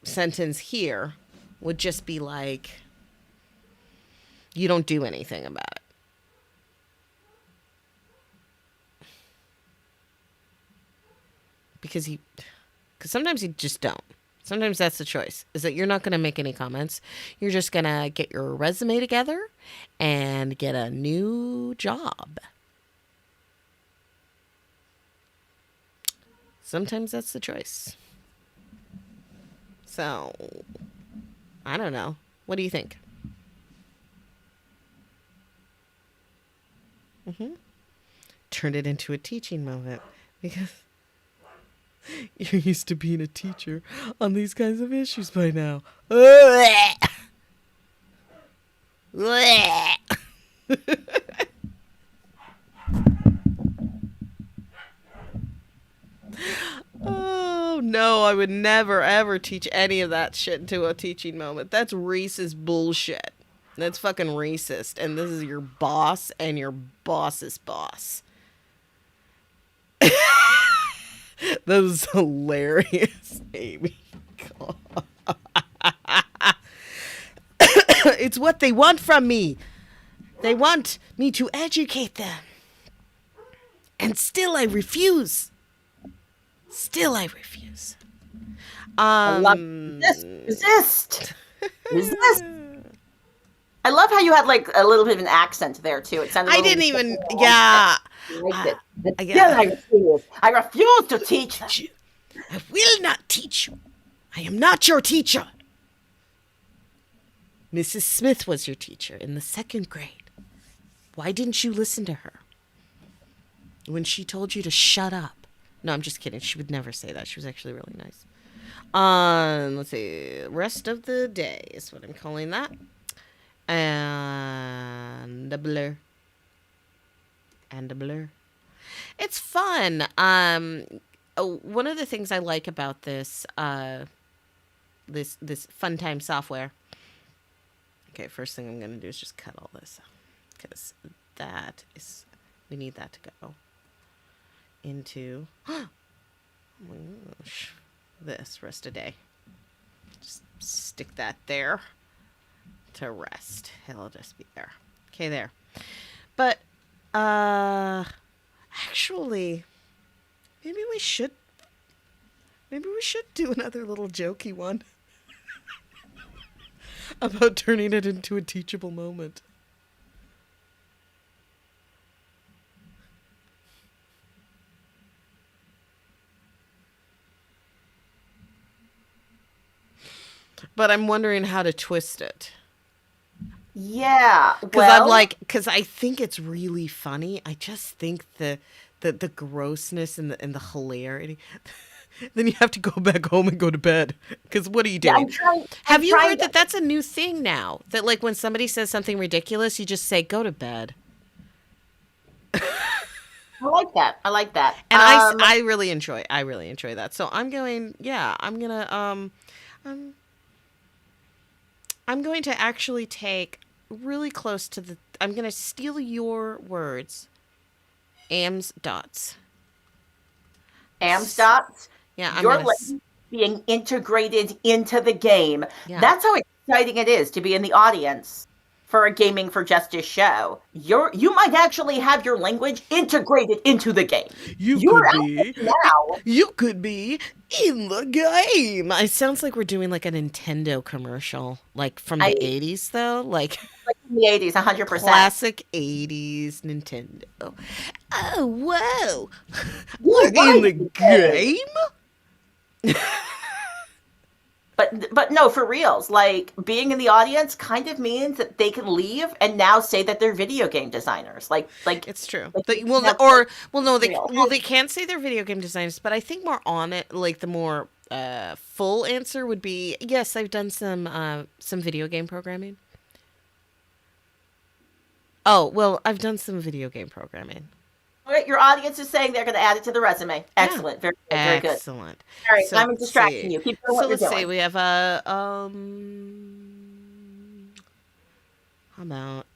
sentence here would just be like, you don't do anything about it. Because sometimes you just don't. Sometimes that's the choice, is that you're not going to make any comments. You're just going to get your resume together and get a new job. Sometimes that's the choice. So, I don't know. What do you think? Turn it into a teaching moment, because you're used to being a teacher on these kinds of issues by now. Oh no, I would never ever teach any of that shit into a teaching moment. That's racist bullshit. That's fucking racist. And this is your boss and your boss's boss. That was hilarious, Amy. It's what they want from me. They want me to educate them. And still I refuse. Still I refuse. I love resist. Resist. I love how you had like a little bit of an accent there too. It sounded. I didn't even. Yeah. I liked it. But Yeah. still, I refuse. I refuse to teach them. I will not teach you. I am not your teacher. Mrs. Smith was your teacher in the 2nd grade. Why didn't you listen to her when she told you to shut up? No, I'm just kidding. She would never say that. She was actually really nice. Let's see. Rest of the day is what I'm calling that. And a blur. And a blur. It's fun. One of the things I like about this this fun time software. Okay, first thing I'm gonna do is just cut all this because we need that to go into oh my gosh, this rest a day. Just stick that there to rest. It'll just be there. Okay, there. But actually, maybe we should do another little jokey one about turning it into a teachable moment. But I'm wondering how to twist it. Yeah, Because I think it's really funny. I just think the grossness and the hilarity. Then you have to go back home and go to bed. Because what are you doing? Have you heard that that's a new thing now? That like when somebody says something ridiculous, you just say, go to bed. I like that. I like that. And I really enjoy that. So I'm going to actually take really close to I'm going to steal your words. Am's dots. Am's dots? Yeah, Your language being integrated into the game. Yeah. That's how exciting it is to be in the audience for a Gaming for Justice show. You might actually have your language integrated into the game. You could be in the game. It sounds like we're doing like a Nintendo commercial, like from the 80s though, like in the 80s, 100%. Classic 80s Nintendo. Oh, whoa. We're in the game? But no, for reals, like being in the audience kind of means that they can leave and now say that they're video game designers. Like it's true. Like, they can't say they're video game designers, but I think more on it, like the more full answer would be yes, I've done some video game programming. Oh, well, I've done some video game programming. Your audience is saying they're going to add it to how Excellent. Very good. Very good. Excellent. All right, I'm distracting you. Keep doing what you're doing. Let's see. We have how about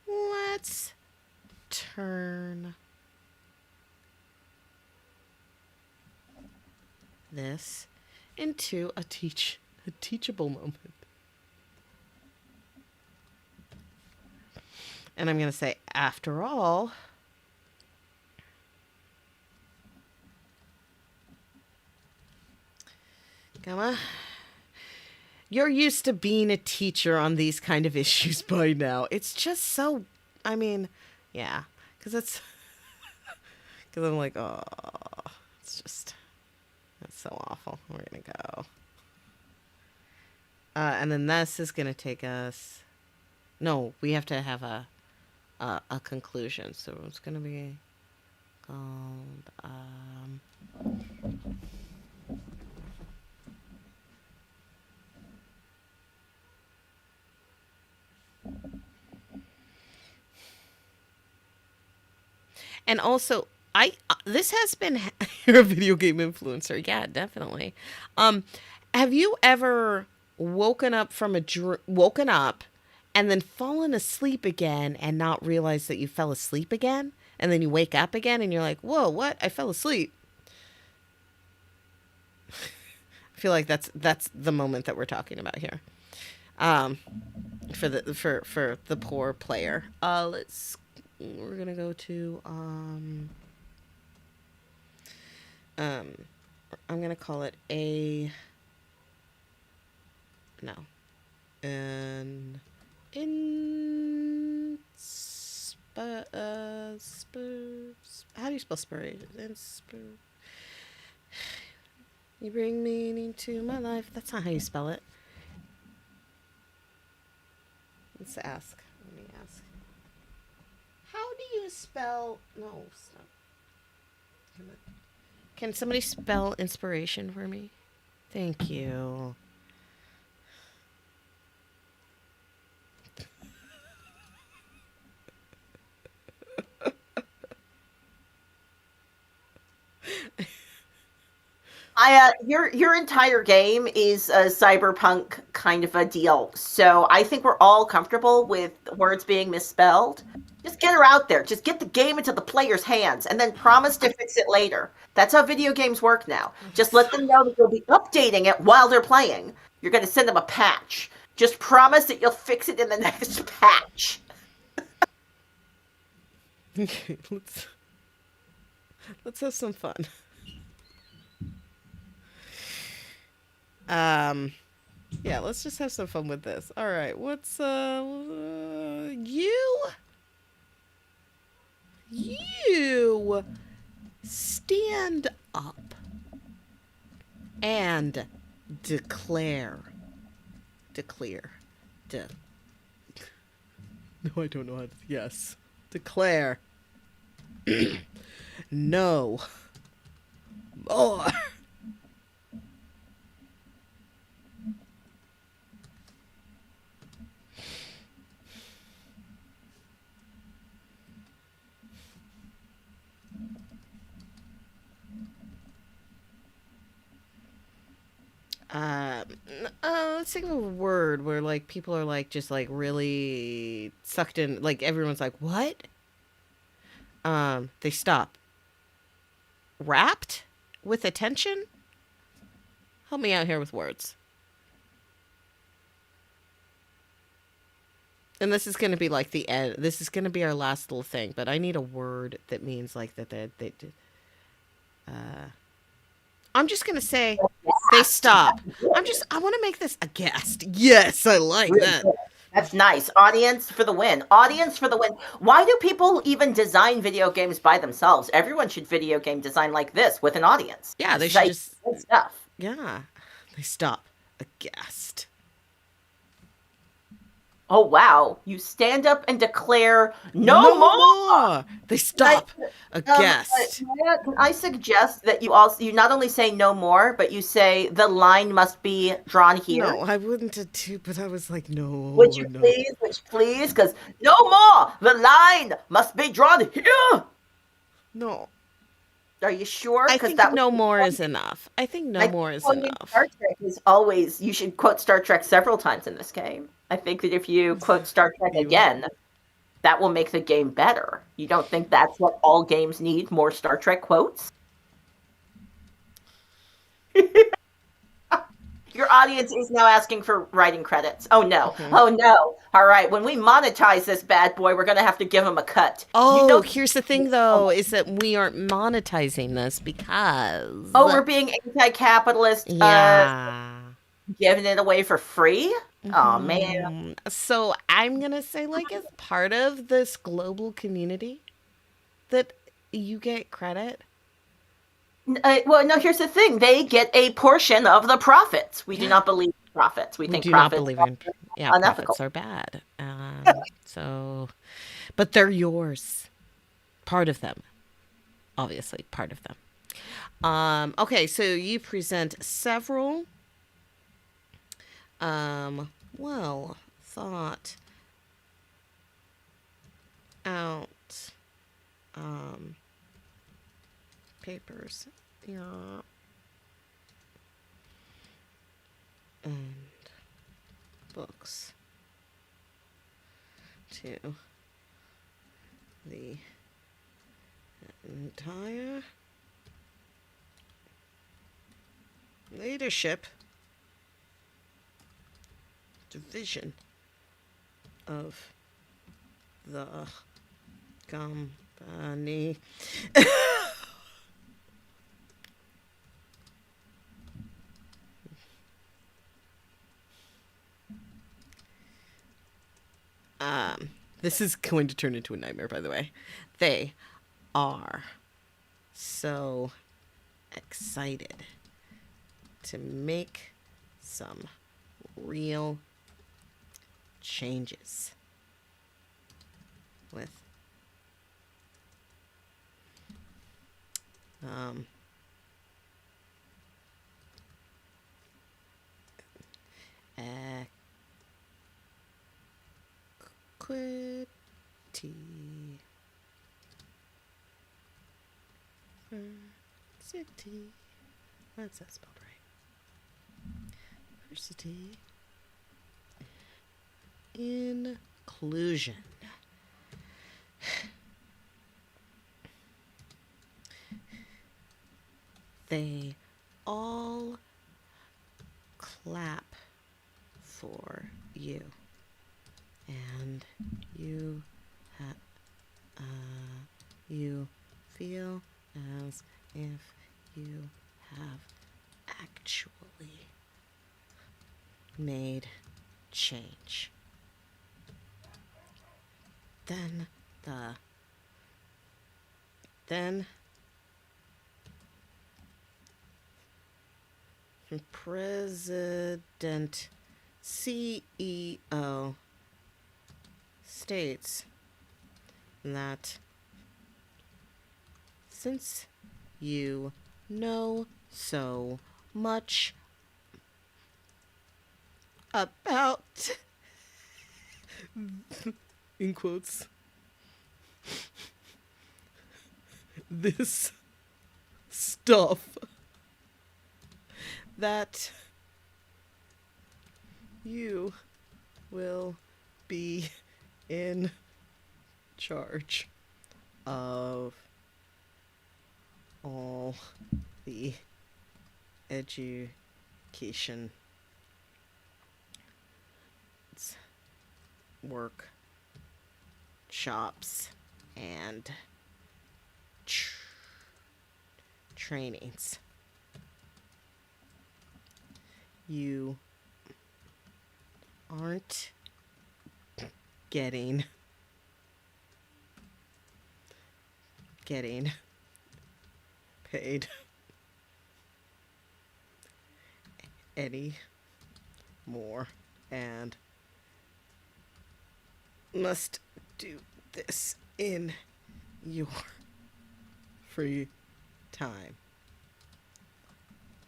let's turn this into a teachable moment. And I'm going to say, after all, Gamma, you're used to being a teacher on these kind of issues by now. It's just so, yeah, because I'm like, oh, that's so awful. We're going to go. And then this is going to take us, no, we have to have a conclusion. So it's going to be called, And also, I this has been you're a video game influencer. Yeah, definitely. Um, have you ever woken up and then fallen asleep again and not realized that you fell asleep again? And then you wake up again and you're like, "Whoa, what? I fell asleep." I feel like that's the moment that we're talking about here. Um, for the poor player. We're gonna go to um I'm gonna call it a no an in how do you spell spirit? You bring meaning to my life. That's not how you spell it. Let's ask. Let me ask. How do you spell? No, stop. Can somebody spell inspiration for me? Thank you. Your entire game is a cyberpunk kind of a deal. So I think we're all comfortable with words being misspelled. Just get her out there. Just get the game into the player's hands and then promise to fix it later. That's how video games work now. Just let them know that you'll be updating it while they're playing. You're going to send them a patch. Just promise that you'll fix it in the next patch. Okay, let's have some fun. Um, yeah, let's just have some fun with this. All right, what's you stand up and declare. Declare. No, I don't know how to. Yes. Declare. No. More. Uh, let's think of a word where like people are like just like really sucked in. Like everyone's like, what? They stop. Wrapped with attention. Help me out here with words. And this is going to be like the end. This is going to be our last little thing. But I need a word that means like that. Uh, I'm just going to say they stop. I want to make this a guest. Yes, I like Really that. good. That's nice. Audience for the win. Audience for the win. Why do people even design video games by themselves? Everyone should video game design like this with an audience. Yeah, This they is should like just, good stuff. yeah, they stop. A guest. Oh wow! You stand up and declare no No more. more. They I, stop. A guest. Maya, can I suggest that you not only say no more, but you say the line must be drawn here. No, I wouldn't have too, but I was like, Would no, you no. please? Would you please? Because no more. The line must be drawn here. No. Are you sure? I Because think that was no more is enough. I think I no think more is quoting enough. Star Trek is always. You should quote Star Trek several times in this game. I think that if you quote Star Trek You again, that will make the game better. You don't think that's what all games need? More Star Trek quotes? Your audience is now asking for writing credits. Oh no. mhm. Oh no. All right. When we monetize this bad boy, we're going to have to give him a cut. You Oh, know. here's the thing though, is that we aren't monetizing this because Oh, we're being anti-capitalist, yeah. giving it away for free? Oh man. So I'm gonna say, like, as part of this global community, that you get credit. Well, no, here's the thing. They get a portion of the profits. We do Yeah. not believe in profits. We We think do not profits believe are in, yeah, unethical. profits are bad. So, but they're yours. Part of them, obviously, part of them. Okay, so you present several, well thought out, papers. Yeah. And books to the entire leadership division of the company. This is going to turn into a nightmare, by the way. They are so excited to make some real changes with um, equity. City. That's that spelled right. Diversity. Inclusion. They all clap for you, and you feel as if you have actually made change. Then President CEO states that since you know so much about, in quotes, this stuff, that you will be in charge of all the education workshops and trainings. You aren't getting paid any more and must do this in your free time.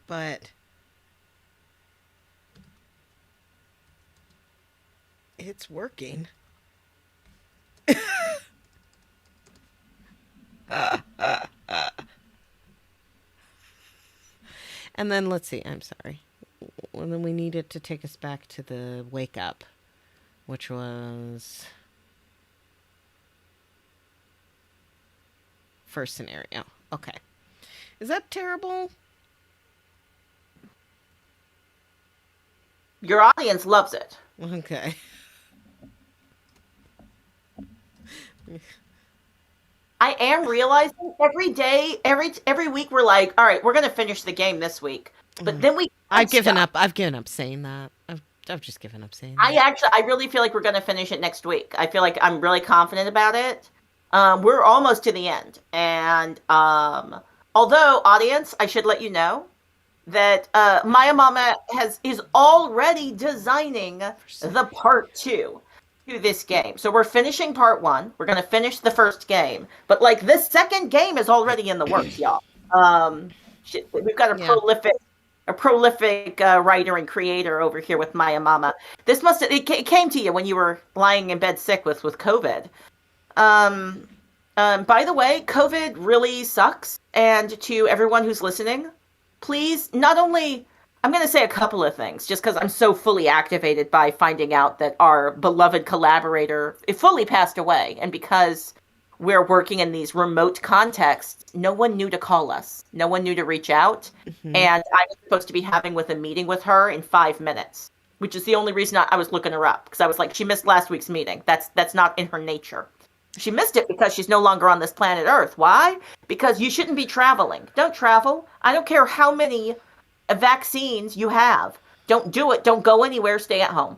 But it's working. And then let's see, I'm sorry. And then we needed to take us back to the wake up, which was first scenario. Okay. Is that terrible? Your audience loves it. Okay. I am realizing every day, every week, we're like, all right, we're going to finish the game this week. But then we I've given up. I've given up saying that. I've just given up saying that. I really feel like we're going to finish it next week. I feel like I'm really confident about it. We're almost to the end. And although, audience, I should let you know that Maya Mama is already designing the part 2 to this game. So we're finishing part 1. We're going to finish the first game. But like this second game is already in the works, y'all. We've got a prolific writer and creator over here with Maya Mama. It came to you when you were lying in bed sick with COVID. By the way, COVID really sucks. And to everyone who's listening, please not only, I'm going to say a couple of things just because I'm so fully activated by finding out that our beloved collaborator fully passed away. And because we're working in these remote contexts, no one knew to call us, no one knew to reach out. Hmm. And I was supposed to be having with a meeting with her in 5 minutes, which is the only reason I was looking her up because I was like, she missed last week's meeting. That's not in her nature. She missed it because she's no longer on this planet Earth. Why? Because you shouldn't be traveling. Don't travel. I don't care how many vaccines you have. Don't do it. Don't go anywhere. Stay at home.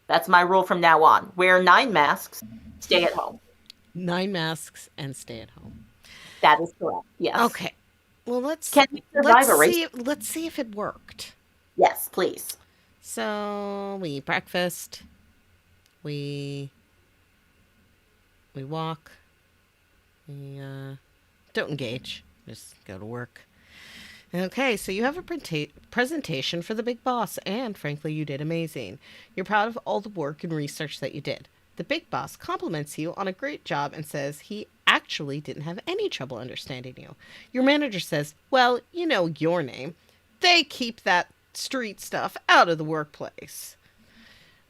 That's my rule from now on. Wear 9 masks. Stay at home. 9 masks and stay at home. That is correct. Yes. Okay. Well, Can you survive a race? let's see if it worked. Yes, please. So we eat breakfast. We we walk. We don't engage. Just go to work. Okay, so you have a presentation for the big boss, and frankly, you did amazing. You're proud of all the work and research that you did. The big boss compliments you on a great job and says he actually didn't have any trouble understanding you. Your manager says, well, you know your name. They keep that street stuff out of the workplace.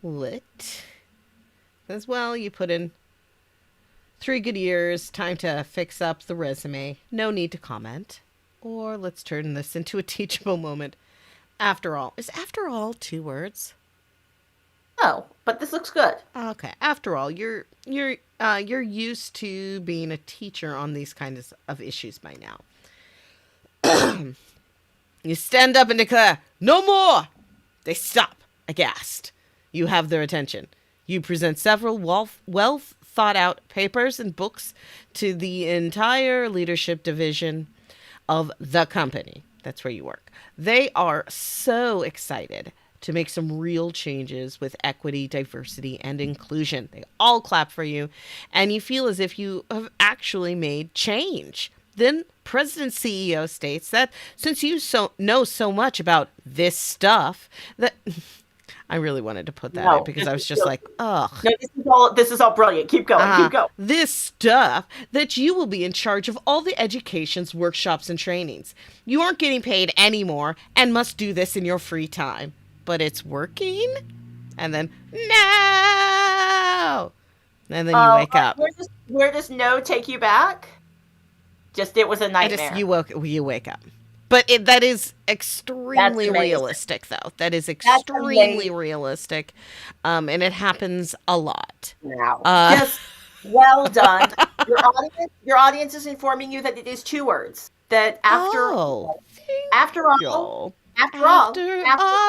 Lit. As well, you put in 3 good years, time to fix up the resume. No need to comment. Or let's turn this into a teachable moment. After all. Is after all 2 words? No, but this looks good. Okay. After all, you're used to being a teacher on these kinds of issues by now. You stand up and declare, "No more!" They stop, aghast. You have their attention. You present several well thought out papers and books to the entire leadership division of the company. That's where you work. They are so excited to make some real changes with equity, diversity, and inclusion. They all clap for you, and you feel as if you have actually made change. Then President CEO states that since you know so much about this stuff, that I really wanted to put that No, in because this I is was just like, ugh. no, this is all brilliant. Keep going. Keep going. This stuff that you will be in charge of all the educations, workshops, and trainings. You aren't getting paid anymore and must do this in your free time. But it's working? And then, no! And then you wake up. Where does no take you back? Just it was a nightmare. You wake up. But that is extremely realistic, though. That is extremely realistic. And it happens a lot. Wow. Just well done. Your audience is informing you that it is 2 words. That after all,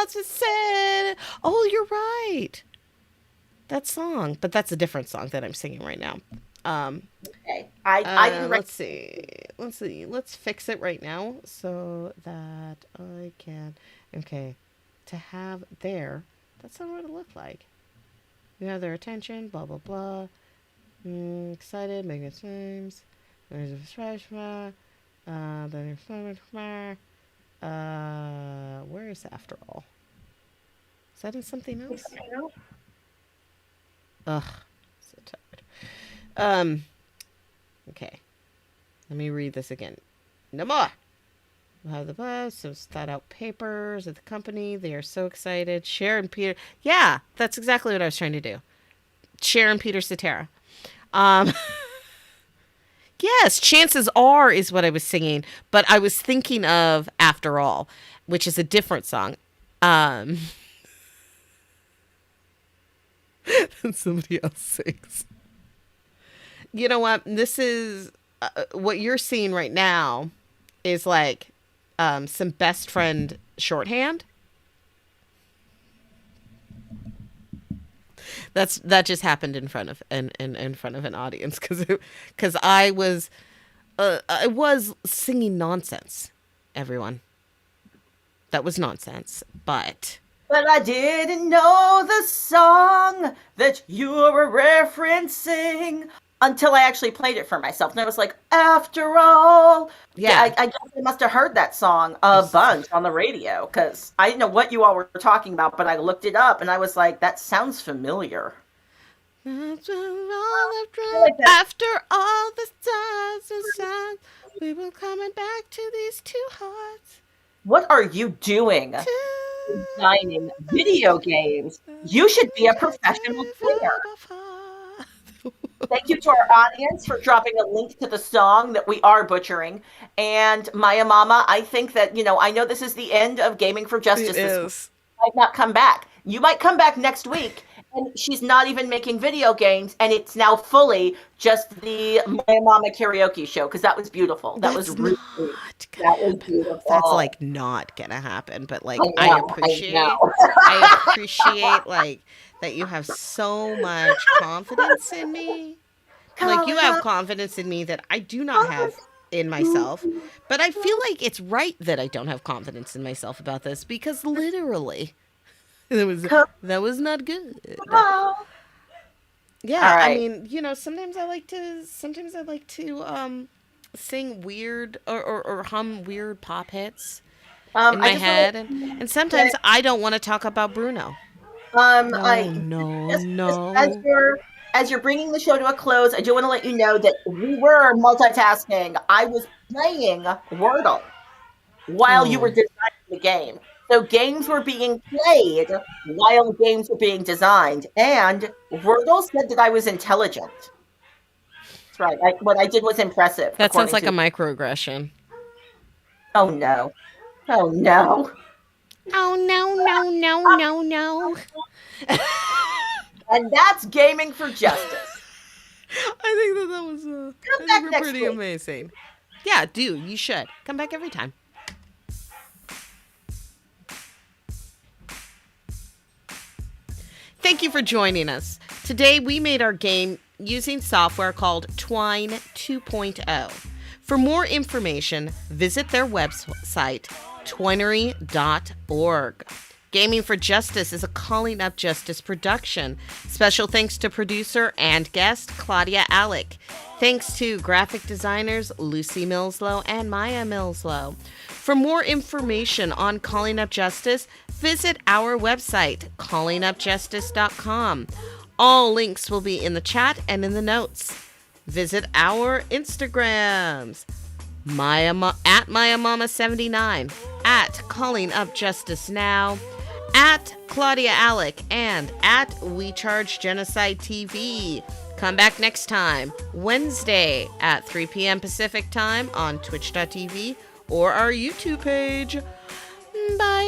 to say, oh, you're right. That song, but that's a different song that I'm singing right now. Okay. I didn't. Let's see. Let's fix it right now so that I can. Okay, to have their. That's not what it looked like. You have their attention. Blah blah blah. Excited. Making times. There's a fresh. Where is after all? Is that in something else? Ugh, so tired. Okay. Let me read this again. No more. We'll have the bus. So thought out papers at the company. They are so excited. Cher and Peter. Yeah, that's exactly what I was trying to do. Cher and Peter Cetera. Yes, chances are is what I was singing, but I was thinking of After All, which is a different song. Somebody else sings. You know what? This is what you're seeing right now is like some best friend shorthand. That just happened in front of in front of an audience because I was singing nonsense. Everyone, that was nonsense, but I didn't know the song that you were referencing until I actually played it for myself. And I was like, after all. Yeah. I guess I must have heard that song a bunch on the radio because I didn't know what you all were talking about, but I looked it up and I was like, that sounds familiar. After all the I like that. after all the stars and signs, we were coming back to these two hearts. What are you doing? To Designing video games. You should be a professional player. Thank you to our audience for dropping a link to the song that we are butchering. And Maya Mama, I think that, I know this is the end of Gaming for Justice It this week. is. Might not come back. You might come back next week, and she's not even making video games, and it's now fully just the Maya Mama karaoke show, because that was beautiful. That was really That was beautiful. That's like not gonna happen, but like I know. I appreciate like that you have so much confidence in me. Like you have confidence in me that I do not have in myself. But I feel like it's right that I don't have confidence in myself about this because literally that was not good. Yeah, right. I mean, sometimes I like to sing weird or hum weird pop hits in my head and sometimes I don't want to talk about Bruno. No. As you're bringing the show to a close, I do want to let you know that we were multitasking. I was playing Wordle while you were designing the game. So games were being played while games were being designed. And Wordle said that I was intelligent. That's right. What I did was impressive. That sounds like a microaggression. Oh, no. Oh, no. Oh, no. And that's Gaming for Justice. I think that was pretty amazing. Yeah, dude, you should. Come back every time. Thank you for joining us. Today we made our game using software called Twine 2.0. For more information, visit their website, twinery.org. Gaming for Justice is a Calling Up Justice production. Special thanks to producer and guest Claudia Alec. Thanks to graphic designers Lucy Millslow and Maya Millslow. For more information on Calling Up Justice, visit our website, callingupjustice.com. All links will be in the chat and in the notes. Visit our Instagrams, at MayaMama79, at Calling Up Justice Now, at Claudia Alec, and at We Charge Genocide TV. Come back next time, Wednesday at 3 p.m. Pacific Time on twitch.tv or our YouTube page. Bye.